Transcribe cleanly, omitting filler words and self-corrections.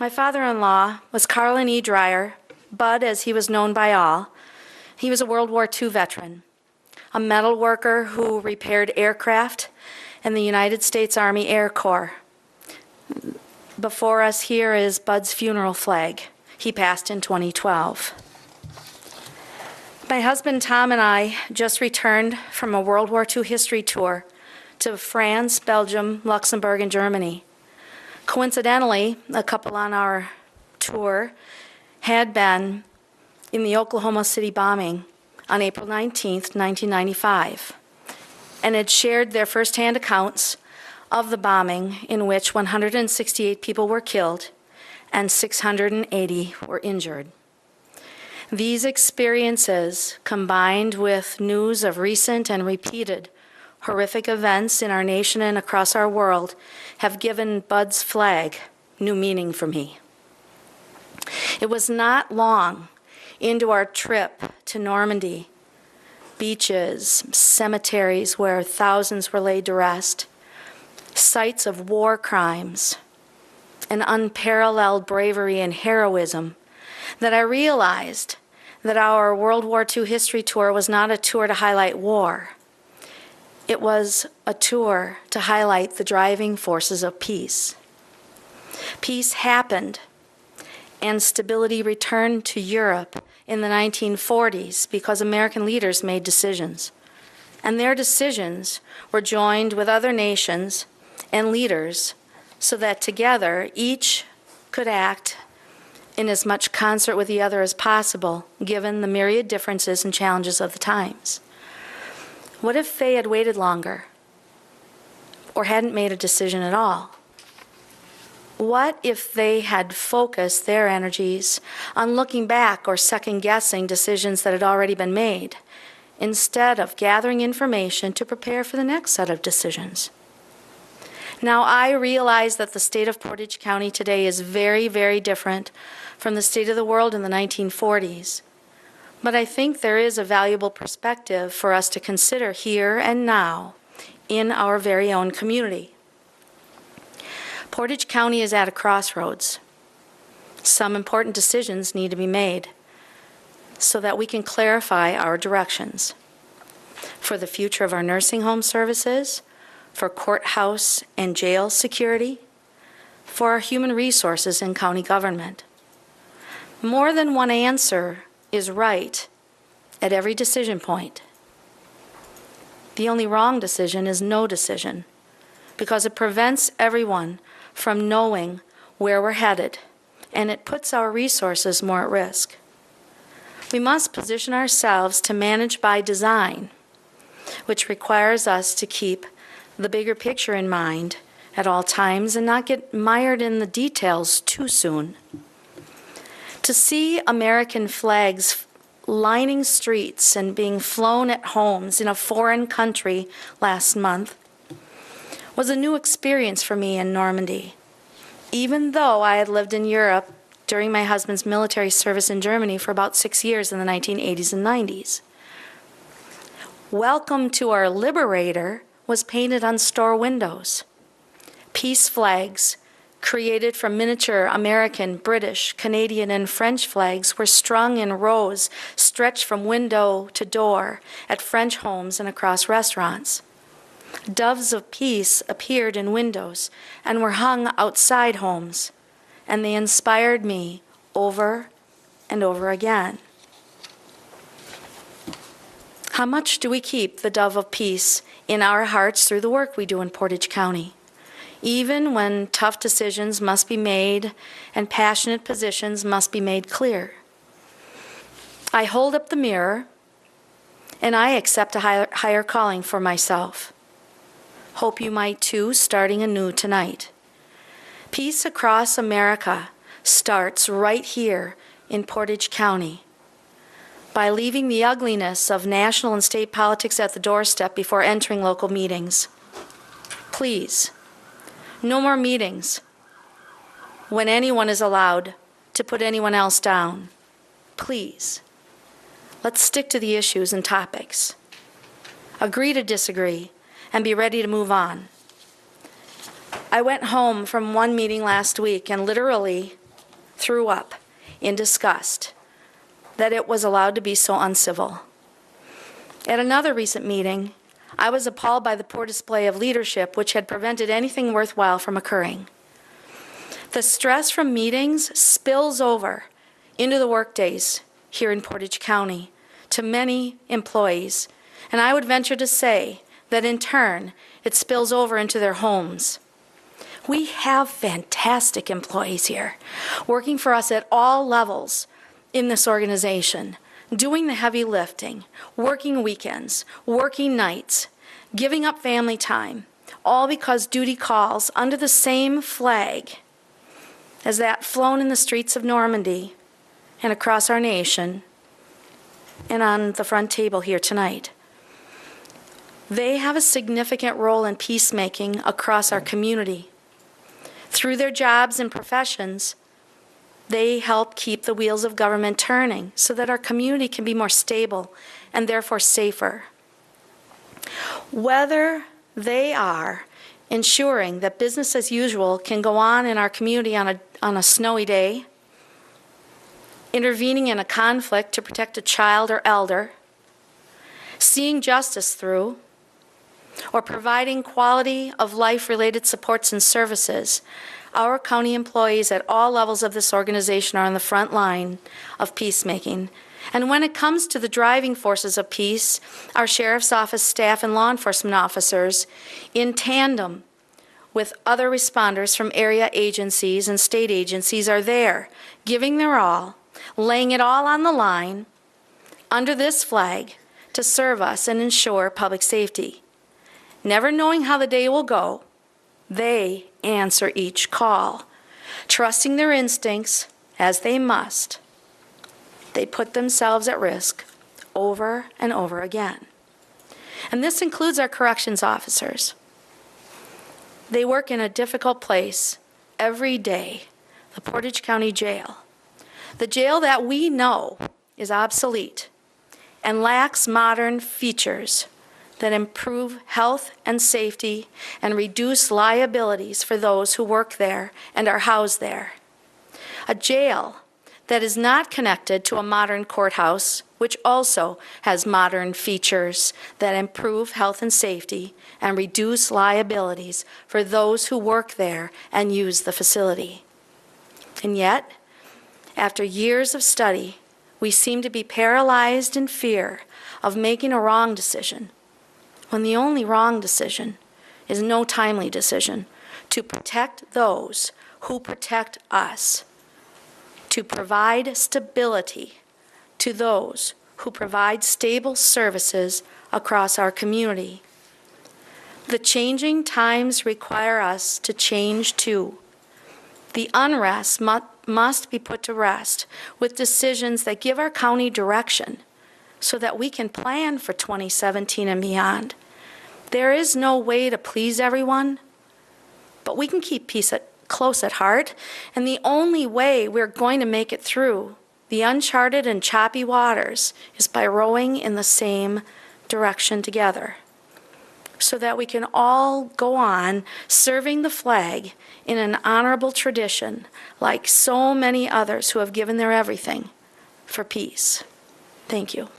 My father-in-law was Carlin E. Dreier, Bud as he was known by all. He was a World War II veteran, a metal worker who repaired aircraft in the United States Army Air Corps. Before us here is Bud's funeral flag. He passed in 2012. My husband Tom and I just returned from a World War II history tour to France, Belgium, Luxembourg, and Germany. Coincidentally, a couple on our tour had been in the Oklahoma City bombing on April 19th, 1995, and had shared their firsthand accounts of the bombing, in which 168 people were killed and 680 were injured. These experiences, combined with news of recent and repeated horrific events in our nation and across our world, have given Bud's flag new meaning for me. It was not long into our trip to Normandy, beaches, cemeteries where thousands were laid to rest, sites of war crimes, and unparalleled bravery and heroism, that I realized that our World War II history tour was not a tour to highlight war. It was a tour to highlight the driving forces of peace. Peace happened, and stability returned to Europe in the 1940s because American leaders made decisions. And their decisions were joined with other nations and leaders so that together each could act in as much concert with the other as possible, given the myriad differences and challenges of the times. What if they had waited longer or hadn't made a decision at all? What if they had focused their energies on looking back or second-guessing decisions that had already been made, instead of gathering information to prepare for the next set of decisions? Now, I realize that the state of Portage County today is very, very different from the state of the world in the 1940s. But I think there is a valuable perspective for us to consider here and now in our very own community. Portage County is at a crossroads. Some important decisions need to be made so that we can clarify our directions for the future of our nursing home services, for courthouse and jail security, for our human resources in county government. More than one answer is right at every decision point. The only wrong decision is no decision, because it prevents everyone from knowing where we're headed, and it puts our resources more at risk. We must position ourselves to manage by design, which requires us to keep the bigger picture in mind at all times and not get mired in the details too soon. To see American flags lining streets and being flown at homes in a foreign country last month was a new experience for me in Normandy, even though I had lived in Europe during my husband's military service in Germany for about 6 years in the 1980s and 90s. Welcome to our Liberator was painted on store windows. Peace flags, created from miniature American, British, Canadian, and French flags, were strung in rows stretched from window to door at French homes and across restaurants. Doves of peace appeared in windows and were hung outside homes, and they inspired me over and over again. How much do we keep the dove of peace in our hearts through the work we do in Portage County? Even when tough decisions must be made and passionate positions must be made clear. I hold up the mirror and I accept a higher calling for myself. Hope you might too, starting anew tonight. Peace across America starts right here in Portage County, by leaving the ugliness of national and state politics at the doorstep before entering local meetings. Please, no more meetings when anyone is allowed to put anyone else down. Please, let's stick to the issues and topics. Agree to disagree and be ready to move on. I went home from one meeting last week and literally threw up in disgust that it was allowed to be so uncivil. At another recent meeting, I was appalled by the poor display of leadership which had prevented anything worthwhile from occurring. The stress from meetings spills over into the workdays here in Portage County to many employees, and I would venture to say that in turn, it spills over into their homes. We have fantastic employees here, working for us at all levels in this organization, doing the heavy lifting, working weekends, working nights, giving up family time, all because duty calls under the same flag as that flown in the streets of Normandy and across our nation and on the front table here tonight. They have a significant role in peacemaking across our community. Through their jobs and professions, they help keep the wheels of government turning so that our community can be more stable and therefore safer. Whether they are ensuring that business as usual can go on in our community on a snowy day, intervening in a conflict to protect a child or elder, seeing justice through, or providing quality of life-related supports and services, our county employees at all levels of this organization are on the front line of peacemaking. And when it comes to the driving forces of peace, our sheriff's office staff and law enforcement officers, in tandem with other responders from area agencies and state agencies, are there, giving their all, laying it all on the line under this flag to serve us and ensure public safety. Never knowing how the day will go, they answer each call, trusting their instincts as they must. They put themselves at risk over and over again. And this includes our corrections officers. They work in a difficult place every day, the Portage County Jail. The jail that we know is obsolete and lacks modern features that improve health and safety and reduce liabilities for those who work there and are housed there. A jail that is not connected to a modern courthouse, which also has modern features that improve health and safety and reduce liabilities for those who work there and use the facility. And yet, after years of study, we seem to be paralyzed in fear of making a wrong decision, when the only wrong decision is no timely decision to protect those who protect us, to provide stability to those who provide stable services across our community. The changing times require us to change too. The unrest must be put to rest with decisions that give our county direction so that we can plan for 2017 and beyond. There is no way to please everyone, but we can keep peace close at heart, and the only way we're going to make it through the uncharted and choppy waters is by rowing in the same direction together, so that we can all go on serving the flag in an honorable tradition like so many others who have given their everything for peace. Thank you.